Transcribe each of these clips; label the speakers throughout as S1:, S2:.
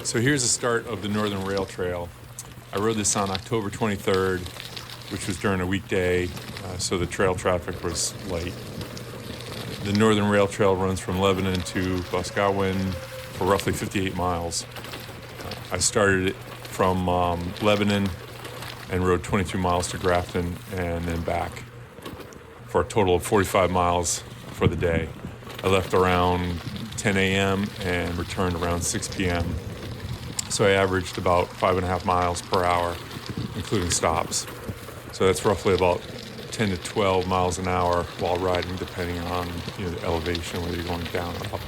S1: So here's the start of the Northern Rail Trail. I rode this on October 23rd, which was during a weekday, so the trail traffic was light. The Northern Rail Trail runs from Lebanon to Boscawen for roughly 58 miles. I started it from Lebanon and rode 22 miles to Grafton and then back for a total of 45 miles for the day. I left around 10 a.m. and returned around 6 p.m. So I averaged about 5.5 miles per hour, including stops. So that's roughly about 10 to 12 miles an hour while riding, depending on the elevation, whether you're going down or up.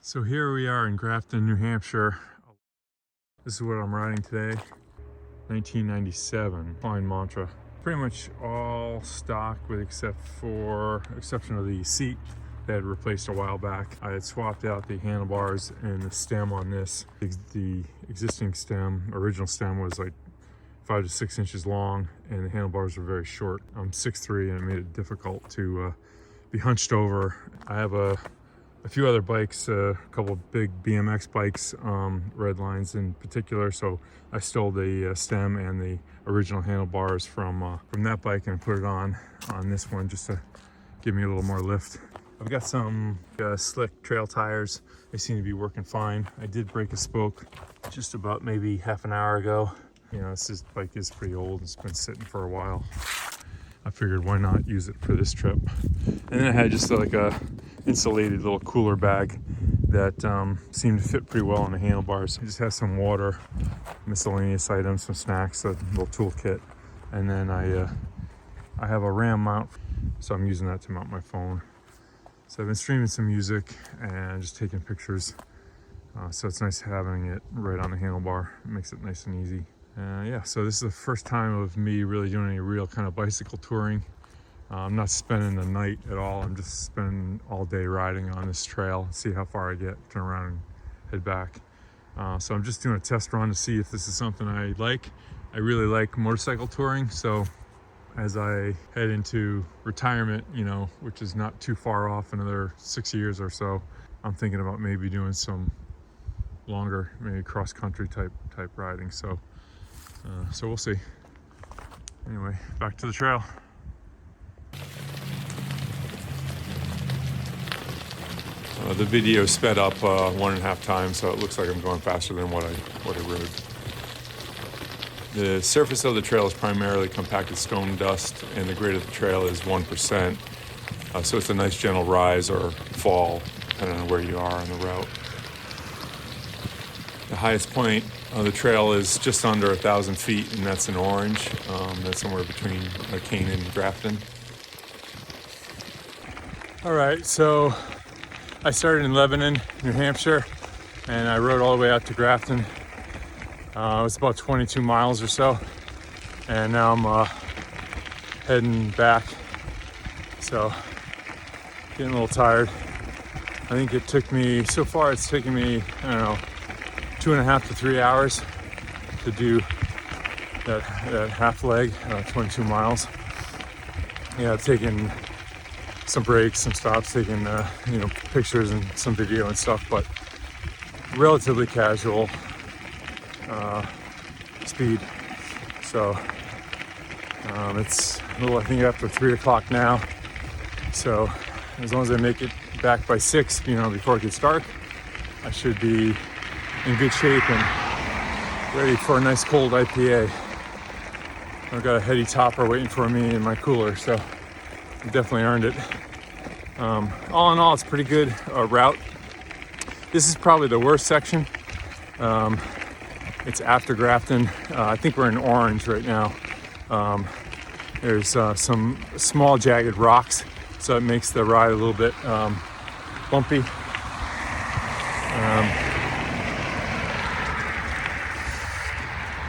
S1: So here we are in Grafton, New Hampshire. This is what I'm riding today. 1997 Klein Mantra. Pretty much all stock with exception of the seat that had replaced a while back. I had swapped out the handlebars and the stem on this. The existing stem, original stem, was like 5 to 6 inches long and the handlebars were very short. I'm 6'3" and it made it difficult to be hunched over. I have a few other bikes, a couple big BMX bikes, red lines in particular, so I stole the stem and the original handlebars from that bike and put it on this one just to give me a little more lift. I've got some slick trail tires. They seem to be working fine. I did break a spoke just about maybe half an hour ago. This bike is pretty old. It's been sitting for a while. I figured why not use it for this trip. And then I had just like a insulated little cooler bag that seemed to fit pretty well on the handlebars. It just has some water, miscellaneous items, some snacks, a little toolkit, and then I have a RAM mount, so I'm using that to mount my phone. So I've been streaming some music and just taking pictures. So it's nice having it right on the handlebar. It makes it nice and easy. So this is the first time of me really doing any real kind of bicycle touring. I'm not spending the night at all. I'm just spending all day riding on this trail, see how far I get, turn around and head back. So I'm just doing a test run to see if this is something I like. I really like motorcycle touring, so as I head into retirement, which is not too far off, another 6 years or so, I'm thinking about maybe doing some longer, maybe cross-country type riding. So we'll see. Anyway, back to the trail. The video sped up 1.5 times, so it looks like I'm going faster than what I rode. The surface of the trail is primarily compacted stone dust, and the grade of the trail is 1%. So it's a nice gentle rise or fall, depending on where you are on the route. The highest point of the trail is just under 1,000 feet, and that's in Orange. That's somewhere between Klein and Grafton. All right, so I started in Lebanon, New Hampshire, and I rode all the way out to Grafton. It was about 22 miles or so, and now I'm heading back. So getting a little tired. I think it took me, so far it's taken me, 2.5 to 3 hours to do that half leg, 22 miles. I've taken some breaks, some stops, taking pictures and some video and stuff, but relatively casual speed. So it's a little, I think, after 3 o'clock now. So as long as I make it back by 6, before it gets dark, I should be in good shape and ready for a nice cold IPA. I've got a heady topper waiting for me in my cooler, so I definitely earned it. All in all, it's a pretty good route. This is probably the worst section. It's after Grafton. I think we're in Orange right now. There's some small jagged rocks, so it makes the ride a little bit bumpy.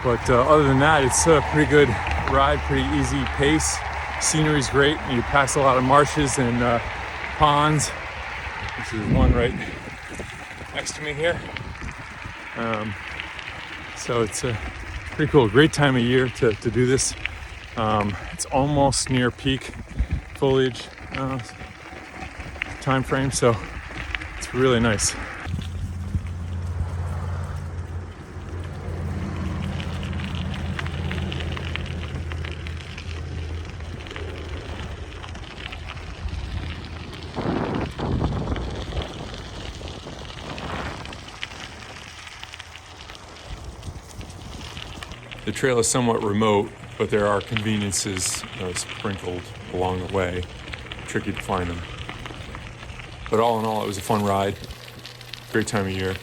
S1: But other than that, it's a pretty good ride, pretty easy pace. Scenery's great. You pass a lot of marshes and ponds, which is one right next to me here. So it's pretty cool. Great time of year to do this. It's almost near peak foliage time frame, so it's really nice. The trail is somewhat remote, but there are conveniences sprinkled along the way. Tricky to find them. But all in all, it was a fun ride. Great time of year.